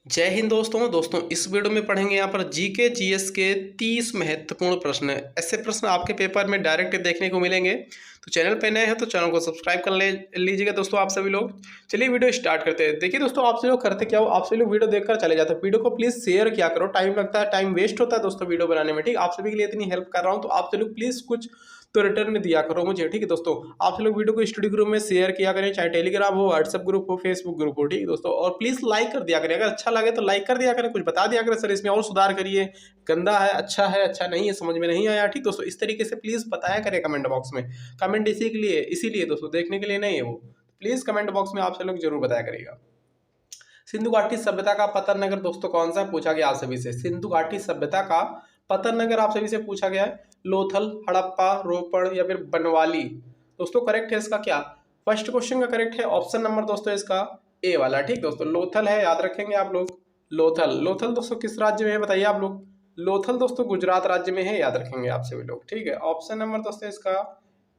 जय हिंद दोस्तों इस वीडियो में पढ़ेंगे यहाँ पर जीके जीएस के 30 महत्वपूर्ण प्रश्न। ऐसे प्रश्न आपके पेपर में डायरेक्ट देखने को मिलेंगे। तो चैनल पे नए हैं तो चैनल को सब्सक्राइब कर लीजिएगा दोस्तों आप सभी लोग। चलिए वीडियो स्टार्ट करते हैं। देखिए दोस्तों, आप सभी लोग करते क्या हो, आप सभी लोग वीडियो देखकर चले जाते हैं। वीडियो को प्लीज शेयर किया करो, टाइम लगता है, टाइम वेस्ट होता है दोस्तों वीडियो बनाने में। ठीक, आप सभी के लिए इतनी हेल्प कर रहा हूँ तो आप सभी लोग प्लीज कुछ तो रिटर्न में दिया करो मुझे। ठीक है दोस्तों, आप लोग वीडियो को स्टडी ग्रुप में शेयर किया करें, चाहे टेलीग्राम हो, व्हाट्सएप ग्रुप हो, फेसबुक ग्रुप हो। ठीक है दोस्तों, और प्लीज लाइक कर दिया करें। अगर अच्छा लगे तो लाइक कर दिया करें, कुछ बता दिया करें सर इसमें और सुधार करिए, गंदा है, अच्छा नहीं है, समझ में नहीं आया। ठीक दोस्तों, इस तरीके से प्लीज बताया करें कमेंट बॉक्स में। कमेंट इसीलिए दोस्तों देखने के लिए नहीं है वो। प्लीज कमेंट बॉक्स में आप सब लोग जरूर बताया करेगा। सिंधु घाटी सभ्यता का पतन नगर दोस्तों कौन सा पूछा गया आप सभी से। सिंधु घाटी सभ्यता का पतन नगर आप सभी से पूछा गया है। लोथल, हड़प्पा, रोपड़ या फिर बनवाली। दोस्तों करेक्ट है इसका क्या, फर्स्ट क्वेश्चन का करेक्ट है ऑप्शन नंबर दोस्तों इसका ए वाला। ठीक दोस्तों, लोथल है, याद रखेंगे आप लोग। लोथल दोस्तों किस राज्य में है बताइए आप लोग। लोथल दोस्तों गुजरात राज्य में है, याद रखेंगे आप सभी लोग। ठीक है, ऑप्शन नंबर दोस्तों इसका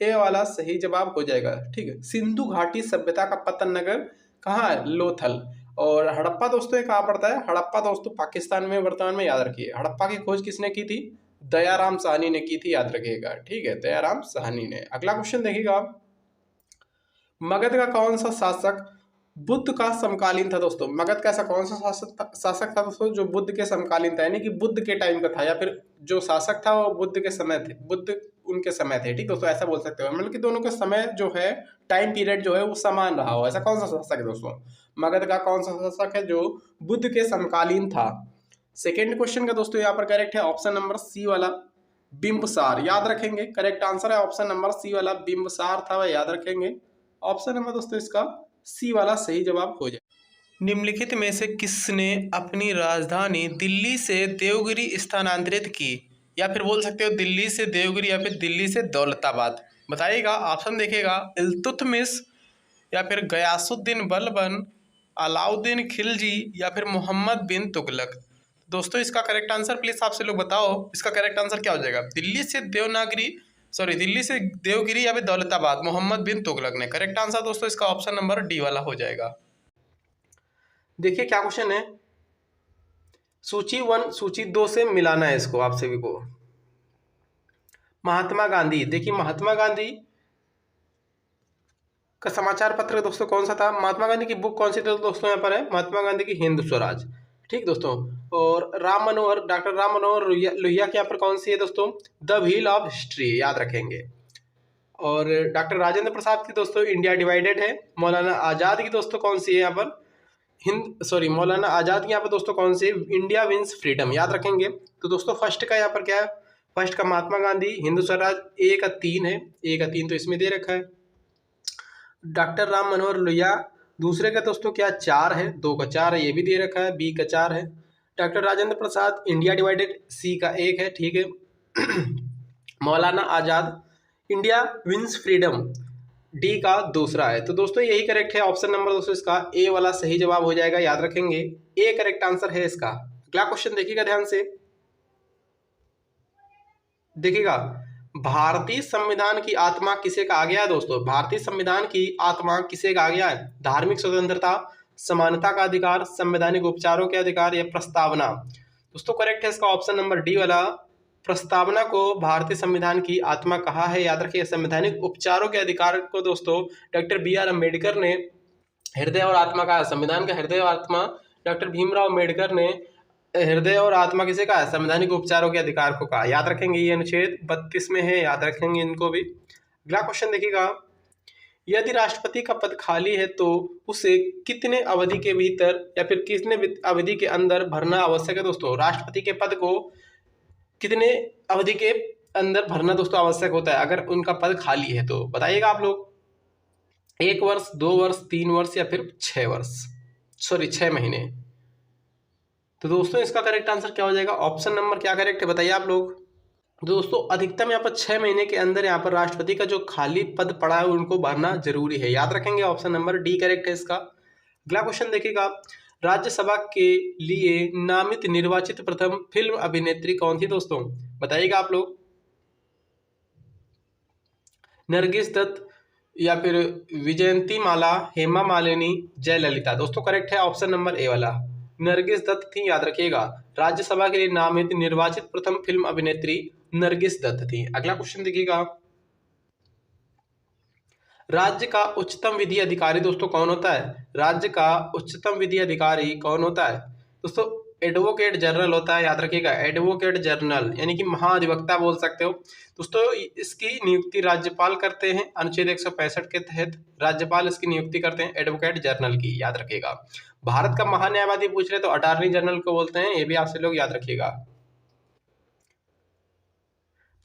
ए वाला सही जवाब हो जाएगा। ठीक है, सिंधु घाटी सभ्यता का पतन नगर कहाँ है, लोथल। और हड़प्पा दोस्तों ये कहाँ पड़ता है, हड़प्पा दोस्तों पाकिस्तान में वर्तमान में, याद रखिए। हड़प्पा की खोज किसने की थी, दयाराम साहनी ने की थी, याद रखिएगा। ठीक है, दयाराम साहनी ने। अगला क्वेश्चन देखिएगा, मगध का कौन सा शासक बुद्ध का समकालीन था दोस्तों। मगध का ऐसा कौन सा शासक था दोस्तों जो बुद्ध के समकालीन था, यानी कि बुद्ध के टाइम का था, या फिर जो शासक था वो बुद्ध के समय थे, बुद्ध उनके समय थे। ठीक दोस्तों, ऐसा बोल सकते हो, मतलब कि दोनों के समय जो है, टाइम पीरियड जो है वो समान रहा हो। ऐसा कौन सा शासक है दोस्तों, मगध का कौन सा शासक है जो बुद्ध के समकालीन था। सेकेंड क्वेश्चन का दोस्तों यहाँ पर करेक्ट है ऑप्शन नंबर सी वाला, बिंबसार, याद रखेंगे। करेक्ट आंसर है ऑप्शन नंबर सी वाला, बिंबसार था वह, याद रखेंगे। ऑप्शन नंबर दोस्तों इसका सी वाला सही जवाब हो जाए। निम्नलिखित में से किसने अपनी राजधानी दिल्ली से देवगिरी स्थानांतरित की, या फिर बोल सकते हो दिल्ली से देवगिरी या फिर दिल्ली से दौलताबाद। बताइएगा, ऑप्शन देखिएगा, इल्तुतमिश या फिर गयासुद्दीन बलबन, अलाउद्दीन खिलजी या फिर मोहम्मद बिन तुगलक। दोस्तों इसका करेक्ट आंसर प्लीज आपसे लोग बताओ, इसका करेक्ट आंसर क्या हो जाएगा। दिल्ली से देवगिरी या फिर दौलताबाद, मोहम्मद बिन तुगलक ने। करेक्ट आंसर दोस्तों इसका ऑप्शन नंबर डी वाला हो जाएगा। देखिए क्या क्वेश्चन है, सूची 1 सूची 2 से मिलाना है इसको आप सभी को। महात्मा गांधी, देखिए महात्मा गांधी का समाचार पत्र दोस्तों कौन सा था, महात्मा गांधी की बुक कौन सी थी दोस्तों, यहाँ पर है महात्मा गांधी की हिंद स्वराज। ठीक दोस्तों, और डॉक्टर राम मनोहर लोहिया के यहाँ पर कौन सी है दोस्तों, द व्हील ऑफ हिस्ट्री, याद रखेंगे। और डॉक्टर राजेंद्र प्रसाद की दोस्तों इंडिया डिवाइडेड है। मौलाना आजाद की दोस्तों कौन सी है यहाँ पर, मौलाना आजाद की यहाँ पर दोस्तों कौन सी, इंडिया विंस फ्रीडम, याद रखेंगे। तो दोस्तों फर्स्ट का यहाँ पर क्या है, फर्स्ट का महात्मा गांधी हिंद स्वराज, ए का 3 है, ए का 3 तो इसमें दे रखा है। डॉक्टर राम मनोहर लोहिया दूसरे का दोस्तों क्या 4 है, 2 का 4 है, ये भी दे रखा है, बी का 4 है। Doctor Rajendra Prasad India divided, सी का 1 है। ठीक है Maulana Azad India wins freedom, D का दूसरा है। तो दोस्तों यही करेक्ट है, ऑप्शन नंबर दोस्तों इसका ए वाला सही जवाब हो जाएगा, याद रखेंगे, ए करेक्ट आंसर है इसका। अगला क्वेश्चन देखिएगा ध्यान से, देखिएगा, भारतीय संविधान की आत्मा किसे कहा गया है दोस्तों। भारतीय संविधान की आत्मा किसे कहा गया है, धार्मिक स्वतंत्रता, समानता का अधिकार, संवैधानिक उपचारों के अधिकार या प्रस्तावना। दोस्तों करेक्ट है इसका ऑप्शन नंबर डी वाला, प्रस्तावना को भारतीय संविधान की आत्मा कहा है, याद रखिए। संवैधानिक उपचारों के अधिकार को दोस्तों डॉक्टर बी.आर. अम्बेडकर ने हृदय और आत्मा कहा, संविधान का हृदय और आत्मा डॉक्टर भीमराव अम्बेडकर ने हृदय और आत्मा किसे कहा, संवैधानिक उपचारों के अधिकार को कहा, याद रखेंगे। ये अनुच्छेद 32 में है, याद रखेंगे इनको भी। अगला क्वेश्चन देखिएगा, यदि राष्ट्रपति का पद खाली है तो उसे कितने अवधि के भीतर या फिर कितने अवधि के अंदर भरना आवश्यक है दोस्तों। राष्ट्रपति के पद को कितने अवधि के अंदर भरना दोस्तों आवश्यक होता है अगर उनका पद खाली है, तो बताइएगा आप लोग। 1 वर्ष, 2 वर्ष, 3 वर्ष या फिर 6 महीने। तो दोस्तों इसका करेक्ट आंसर क्या हो जाएगा, ऑप्शन नंबर क्या करेक्ट है बताइए आप लोग। दोस्तों अधिकतम यहाँ पर 6 महीने के अंदर यहाँ पर राष्ट्रपति का जो खाली पद पड़ा है उनको भरना जरूरी है, याद रखेंगे। ऑप्शन नंबर डी करेक्ट है इसका। अगला क्वेश्चन देखिएगा, राज्यसभा के लिए नामित निर्वाचित प्रथम फिल्म अभिनेत्री कौन थी दोस्तों, बताइएगा आप लोग। नरगिस दत्त या फिर विजयंती माला, हेमा मालिनी, जयललिता। दोस्तों करेक्ट है ऑप्शन नंबर ए वाला, नरगिस दत्त थी, याद रखिएगा। राज्यसभा के लिए नामित निर्वाचित प्रथम फिल्म अभिनेत्री नरगिस दत्त थी। अगला क्वेश्चन देखिएगा, राज्य का उच्चतम विधि अधिकारी दोस्तों कौन होता है? राज्य का उच्चतम विधि अधिकारी कौन होता है दोस्तों? एडवोकेट जनरल होता है, याद रखिएगा। एडवोकेट जनरल यानी कि महाधिवक्ता बोल सकते हो दोस्तों। इसकी नियुक्ति राज्यपाल करते हैं, अनुच्छेद 165 के तहत राज्यपाल इसकी नियुक्ति करते हैं एडवोकेट जनरल की, याद रखिएगा। भारत का महान्यायवादी पूछ रहे तो अटॉर्नी जनरल को बोलते हैं, ये भी आपसे लोग याद रखिएगा।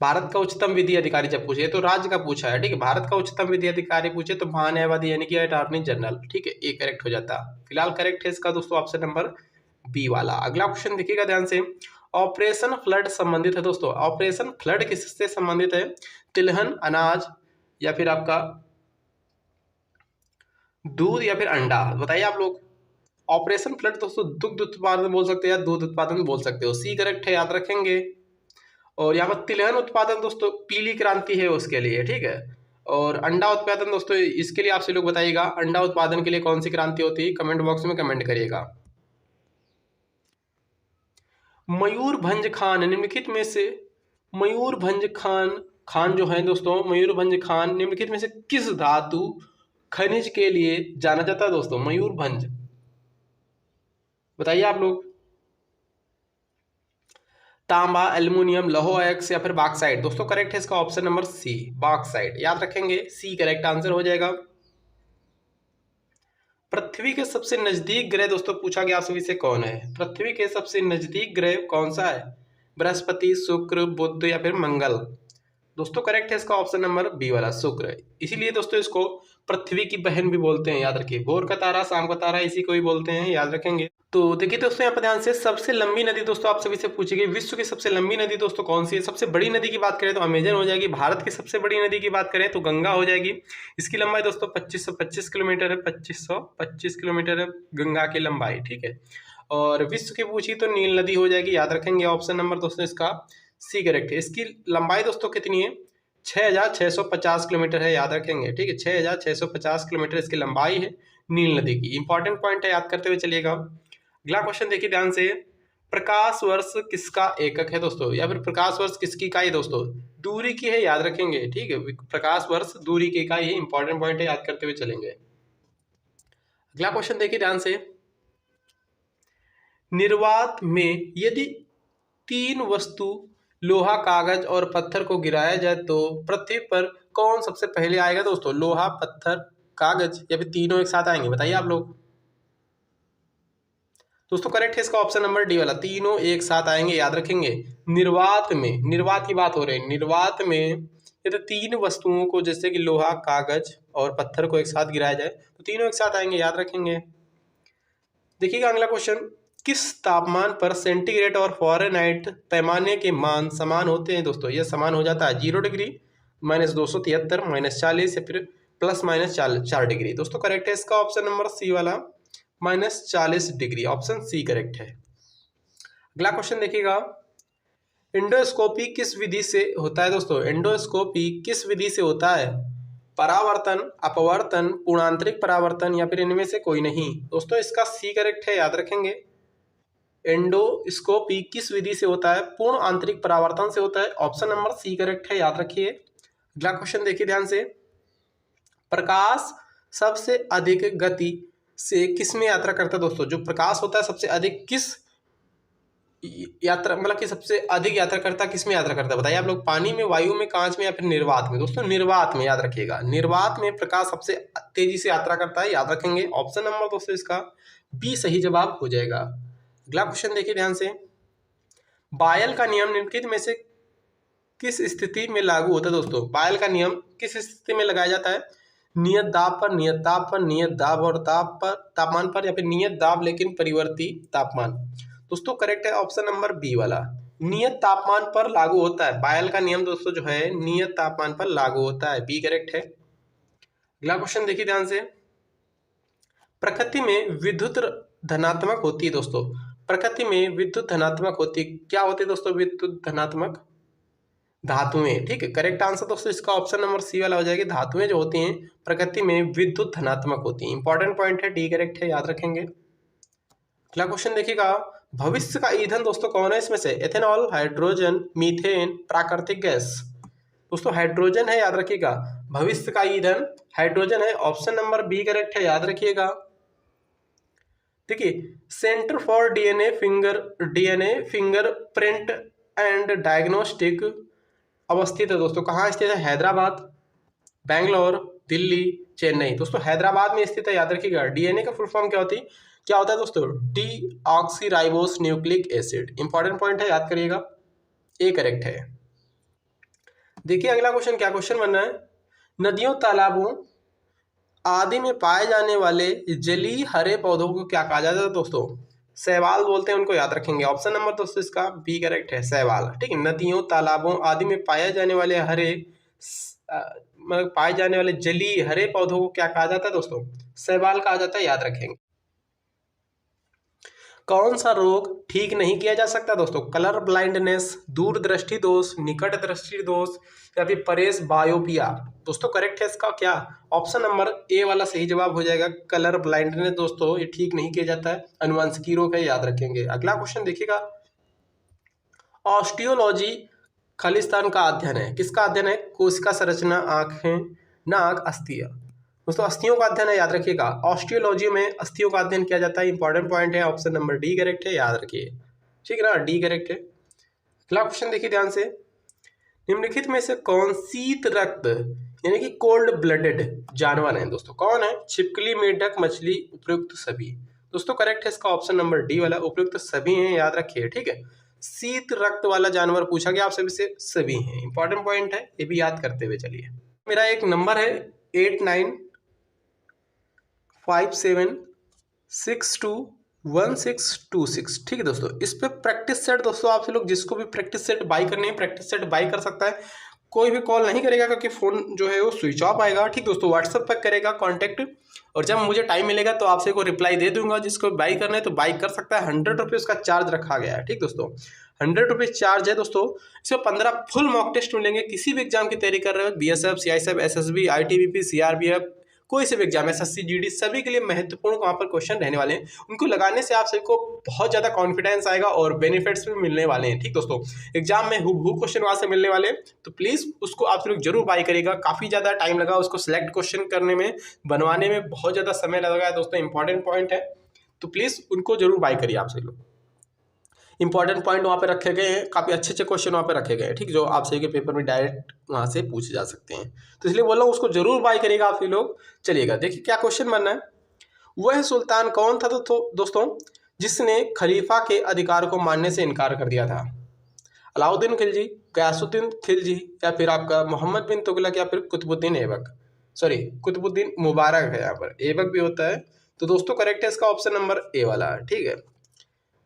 भारत का उच्चतम विधि अधिकारी जब पूछे तो राज्य का पूछा है, ठीक है। भारत का उच्चतम विधि अधिकारी पूछे तो महान्यायवादी यानी कि अटॉर्नी जनरल, ठीक है, ये करेक्ट हो जाता। फिलहाल करेक्ट है इसका दोस्तों ऑप्शन नंबर बी वाला। अगला क्वेश्चन देखिएगा ध्यान से, ऑपरेशन फ्लड संबंधित है दोस्तों। ऑपरेशन फ्लड किससे संबंधित है? तिलहन, अनाज, या फिर आपका दूध, या फिर अंडा, बताइए आप लोग। ऑपरेशन फ्लड दोस्तों दुग्ध उत्पादन बोल सकते हो या दूध उत्पादन बोल सकते हो, सी करेक्ट है, याद रखेंगे। और यहाँ पर तिलहन उत्पादन दोस्तों पीली क्रांति है उसके लिए, ठीक है। और अंडा उत्पादन दोस्तों इसके लिए आपसे लोग बताइएगा, अंडा उत्पादन के लिए कौन सी क्रांति होती है? कमेंट बॉक्स में कमेंट करिएगा। मयूरभंज खान निम्नलिखित में से, मयूरभंज खान जो है दोस्तों, मयूरभंज खान निम्नलिखित में से किस धातु खनिज के लिए जाना जाता है दोस्तों? मयूरभंज, बताइए आप लोग। तांबा, एल्युमिनियम, लौह अयस्क, या फिर बॉक्साइट दोस्तों? करेक्ट है इसका ऑप्शन नंबर सी, बॉक्साइट, याद रखेंगे, सी करेक्ट आंसर हो जाएगा। पृथ्वी के सबसे नजदीक ग्रह दोस्तों पूछा गया सभी से कौन है? पृथ्वी के सबसे नजदीक ग्रह कौन सा है? बृहस्पति, शुक्र, बुध, या फिर मंगल दोस्तों? करेक्ट है इसका ऑप्शन नंबर बी वाला, शुक्र। इसीलिए दोस्तों इसको पृथ्वी की बहन भी बोलते हैं, याद रखिए। भोर का तारा, शाम का तारा, इसी को भी बोलते हैं, याद रखेंगे। तो देखिए दोस्तों यहाँ पर ध्यान से, सबसे लंबी नदी दोस्तों आप सभी से पूछी गई, विश्व की सबसे लंबी नदी दोस्तों कौन सी है? सबसे बड़ी नदी की बात करें तो अमेजन हो जाएगी। भारत की सबसे बड़ी नदी की बात करें तो गंगा हो जाएगी। इसकी लंबाई दोस्तों 2525 किलोमीटर है, 2525 किलोमीटर है गंगा की लंबाई, ठीक है। और विश्व की पूछी तो नील नदी हो जाएगी, याद रखेंगे। ऑप्शन नंबर दोस्तों इसका सी करेक्ट है। इसकी लंबाई दोस्तों कितनी है? 6650 किलोमीटर है, याद रखेंगे, ठीक है। 6650 किलोमीटर इसकी लंबाई है नील नदी की। इंपॉर्टेंट पॉइंट है, याद करते हुए चलिएगा। अगला क्वेश्चन देखिए ध्यान से, प्रकाश वर्ष किसका एकक है दोस्तों? या फिर प्रकाश वर्ष किसकी इकाई दोस्तों? दूरी की है, याद रखेंगे, ठीक है। प्रकाश वर्ष दूरी की इकाई है, इंपॉर्टेंट पॉइंट है, याद करते हुए चलेंगे। अगला क्वेश्चन देखिए ध्यान से, निर्वात में यदि 3 वस्तु लोहा, कागज और पत्थर को गिराया जाए तो पृथ्वी पर कौन सबसे पहले आएगा दोस्तों? लोहा, पत्थर, कागज, या फिर तीनों एक साथ आएंगे, बताइए आप लोग। दोस्तों करेक्ट है इसका ऑप्शन नंबर डी वाला, तीनों एक साथ आएंगे, याद रखेंगे। निर्वात में, निर्वात की बात हो रही है, निर्वात में यदि 3 वस्तुओं को जैसे कि लोहा, कागज और पत्थर को एक साथ गिराया जाए तो तीनों एक साथ आएंगे, याद रखेंगे। देखिएगा अगला क्वेश्चन, किस तापमान पर सेंटीग्रेड और फ़ारेनहाइट पैमाने के मान समान होते हैं दोस्तों? यह समान हो जाता है 0 डिग्री, -273, -40, या फिर ±4 डिग्री दोस्तों? करेक्ट है इसका ऑप्शन नंबर सी वाला, -40 डिग्री, ऑप्शन सी करेक्ट है। अगला क्वेश्चन देखिएगा, एंडोस्कोपी किस विधि से होता है दोस्तों? एंडोस्कोपी किस विधि से होता है? परावर्तन, अपवर्तन, पूर्णांतरिक परावर्तन, या फिर इनमें से कोई नहीं दोस्तों? इसका सी करेक्ट है, याद रखेंगे। एंडोस्कोपी किस विधि से होता है? पूर्ण आंतरिक परावर्तन से होता है, ऑप्शन नंबर सी करेक्ट है, याद रखिए। अगला क्वेश्चन देखिए ध्यान से, प्रकाश सबसे अधिक गति से किस में यात्रा करता है दोस्तों? जो प्रकाश होता है सबसे अधिक किस यात्रा, मतलब कि सबसे अधिक यात्रा करता किस में यात्रा करता है, बताइए आप लोग। पानी में, वायु में, कांच में, या फिर निर्वात में दोस्तों? निर्वात में, याद रखिएगा। निर्वात में प्रकाश सबसे तेजी से यात्रा करता है, याद रखेंगे। ऑप्शन नंबर दोस्तों इसका बी सही जवाब हो जाएगा। अगला क्वेश्चन देखिए ध्यान से, बायल का नियम निम्नलिखित में से किस स्थिति में लागू होता है दोस्तों? बायल का नियम किस स्थिति में लगाया जाता है? नियत दाब पर, नियत दाब पर, नियत दाब और ताप पर, तापमान पर, या फिर नियत दाब लेकिन परिवर्ती तापमान दोस्तों? करेक्ट है ऑप्शन नंबर बी वाला, नियत तापमान पर लागू होता है। बायल का नियम दोस्तों जो है नियत तापमान पर लागू होता है, बी करेक्ट है। अगला क्वेश्चन देखिए ध्यान से, प्रकृति में विद्युत धनात्मक होती है दोस्तों? प्रकृति में विद्युत धनात्मक होती है, क्या होती है दोस्तों? विद्युत धनात्मक धातुएं, ठीक है। करेक्ट आंसर दोस्तों इसका ऑप्शन नंबर सी वाला हो जाएगी। धातुएं जो होती हैं प्रकृति में विद्युत धनात्मक होती हैं, इंपॉर्टेंट पॉइंट है, डी करेक्ट है, याद रखेंगे। अगला क्वेश्चन देखिएगा, भविष्य का ईंधन दोस्तों कौन है इसमें से? एथेनॉल, हाइड्रोजन, मीथेन, प्राकृतिक गैस। दोस्तों हाइड्रोजन है, याद रखिएगा। भविष्य का ईंधन हाइड्रोजन है, ऑप्शन नंबर बी करेक्ट है, याद रखिएगा। देखिए, centre for DNA fingerprint and diagnostic अवस्थित है दोस्तों, कहाँ स्थित है? हैदराबाद, बेंगलोर, दिल्ली, चेन्नई। दोस्तों हैदराबाद में स्थित है, याद रखिएगा। डीएनए का फुल फॉर्म क्या होता है दोस्तों? Deoxyribose nucleic acid. Important point है, याद करिएगा। ए करेक्ट है। देखिए अगला क्वेश्चन, क्या क्वेश्चन बन रहा है? नदियों, तालाबों आदि में पाए जाने वाले जलीय हरे पौधों को क्या कहा जाता है दोस्तों? शैवाल बोलते हैं उनको, याद रखेंगे। ऑप्शन नंबर दोस्तों इसका बी करेक्ट है, शैवाल। ठीक है, नदियों, तालाबों आदि में पाए जाने वाले मतलब पाए जाने वाले जलीय हरे पौधों को क्या कहा जाता है दोस्तों? शैवाल कहा जाता है, याद रखेंगे। कौन सा रोग ठीक नहीं किया जा सकता दोस्तों? कलर ब्लाइंडनेस, दूरदृष्टि दोष, निकट दृष्टि दोष, या फिर परेश बायोपिया। दोस्तों करेक्ट है इसका क्या? ऑप्शन नंबर ए वाला सही जवाब हो जाएगा। कलर ब्लाइंडनेस दोस्तों ये ठीक नहीं किया जाता है, अनुवांशिकी रोग है, याद रखेंगे। अगला क्वेश्चन देखिएगा, ऑस्टियोलॉजी खालिस्तान का अध्ययन है। किसका अध्ययन है? कोशिका संरचना, आंखें, नाक, अस्थियां। दोस्तों अस्थियों का अध्ययन है, याद रखिएगा। ऑस्टियोलॉजी में अस्थियों का अध्ययन किया जाता है, इंपॉर्टेंट पॉइंट है, ऑप्शन नंबर डी करेक्ट है, याद रखिए। ठीक है ना, डी करेक्ट है। अगला क्वेश्चन देखिए ध्यान से, निम्नलिखित में से कौन शीत रक्त यानी कि कोल्ड ब्लडेड जानवर है दोस्तों? कौन है? छिपकली, मेढक, मछली, उपयुक्त सभी। दोस्तों करेक्ट है इसका ऑप्शन नंबर डी वाला, उपयुक्त सभी हैं, याद रखिए। ठीक है, शीत रक्त वाला जानवर पूछा गया आपसे, से सभी हैं, इंपॉर्टेंट पॉइंट है, ये भी याद करते हुए चलिए। मेरा एक नंबर है 8957621626। ठीक है दोस्तों, इस पे प्रैक्टिस सेट दोस्तों आपसे लोग जिसको भी प्रैक्टिस सेट बाई करनी है प्रैक्टिस सेट बाई कर सकता है। कोई भी कॉल नहीं करेगा क्योंकि फ़ोन जो है वो स्विच ऑफ आएगा। ठीक दोस्तों, व्हाट्सएप पर करेगा कांटेक्ट, और जब मुझे टाइम मिलेगा तो आपसे को रिप्लाई दे दूंगा। जिसको बाई करना है तो बाई कर सकता है। 100 रुपये उसका चार्ज रखा गया है। ठीक दोस्तों, 100 रुपये चार्ज है दोस्तों। इसमें 15 फुल मॉक टेस्ट मिलेंगे। किसी भी एग्जाम की तैयारी कर रहे हो, BSF, CISF, SSB, ITBP, CRPF, कोई से भी एग्जाम, एसएससी, जीडी, सभी के लिए महत्वपूर्ण वहाँ पर क्वेश्चन रहने वाले हैं। उनको लगाने से आप सभी को बहुत ज़्यादा कॉन्फिडेंस आएगा और बेनिफिट्स भी मिलने वाले हैं। ठीक दोस्तों, एग्जाम में हु क्वेश्चन वहाँ से मिलने वाले हैं, तो प्लीज़ उसको आप लोग जरूर बाई करिएगा। काफ़ी ज़्यादा टाइम लगा उसको सिलेक्ट क्वेश्चन करने में, बनवाने में बहुत ज़्यादा समय लगा है दोस्तों, इंपॉर्टेंट पॉइंट है, तो प्लीज़ उनको जरूर बाई करिए आप सभी लोग। इंपॉर्टेंट पॉइंट वहाँ पे रखे गए हैं, काफ़ी अच्छे अच्छे क्वेश्चन वहाँ पे रखे गए हैं। ठीक, जो आप सही के पेपर में डायरेक्ट वहाँ से पूछे जा सकते हैं, तो इसलिए बोल रहा हूँ उसको जरूर बाई करिएगा आप सभी लोग। चलिएगा देखिए क्या क्वेश्चन बनना है। वह सुल्तान कौन था दोस्तों जिसने खलीफा के अधिकार को मानने से इनकार कर दिया था? अलाउद्दीन खिलजी, गयासुद्दीन खिलजी, या फिर आपका मोहम्मद बिन तुगलक, या फिर कुतुबुद्दीन ऐबक। सॉरी, कुतुबुद्दीन मुबारक है, यहाँ पर ऐबक भी होता है। तो दोस्तों करेक्ट है इसका ऑप्शन नंबर ए वाला। ठीक है,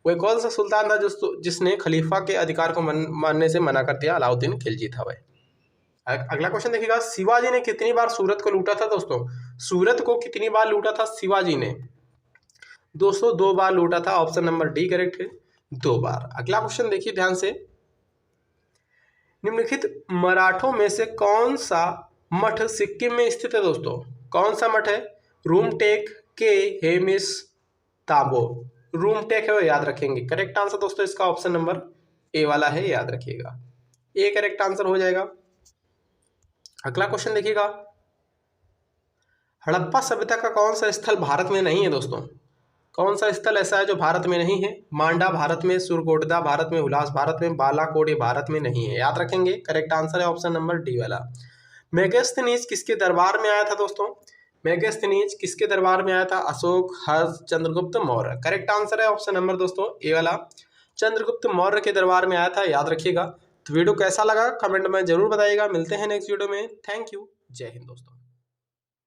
वह कौन सा सुल्तान था जिसने खलीफा के अधिकार को मानने से मना कर दिया? अलाउद्दीन खिलजी था वह। अगला क्वेश्चन देखिएगा, शिवाजी ने कितनी बार सूरत को लूटा था दोस्तों? सूरत को कितनी बार लूटा था शिवाजी ने? दोस्तों 2 बार लूटा था, ऑप्शन नंबर डी करेक्ट है, 2 बार। अगला क्वेश्चन देखिए ध्यान से, निम्नलिखित मराठों में से कौन सा मठ सिक्किम में स्थित है दोस्तों? कौन सा मठ है? रूमटेक, के, हेमिस, ताबो। रूमटेक है वो, याद रखेंगे। करेक्ट आंसर दोस्तों इसका ऑप्शन नंबर ए वाला है, याद रखिएगा। ए करेक्ट आंसर हो जाएगा। अगला क्वेश्चन देखिएगा, हड़प्पा सभ्यता का कौन सा स्थल भारत में नहीं है दोस्तों? कौन सा स्थल ऐसा है जो भारत में नहीं है? मांडा भारत में, सुरकोटदा भारत में, उल्लास भारत में, बालाकोट भारत में नहीं है, याद रखेंगे। करेक्ट आंसर है ऑप्शन नंबर डी वाला। मेगास्थनीज किसके दरबार में आया था दोस्तों? मेगास्थनीज किसके दरबार में आया था? अशोक, हर्ष, चंद्रगुप्त मौर्य। करेक्ट आंसर है ऑप्शन नंबर दोस्तों ए वाला, चंद्रगुप्त मौर्य के दरबार में आया था, याद रखिएगा। तो वीडियो कैसा लगा कमेंट में जरूर बताइएगा। मिलते हैं नेक्स्ट वीडियो में। थैंक यू, जय हिंद दोस्तों।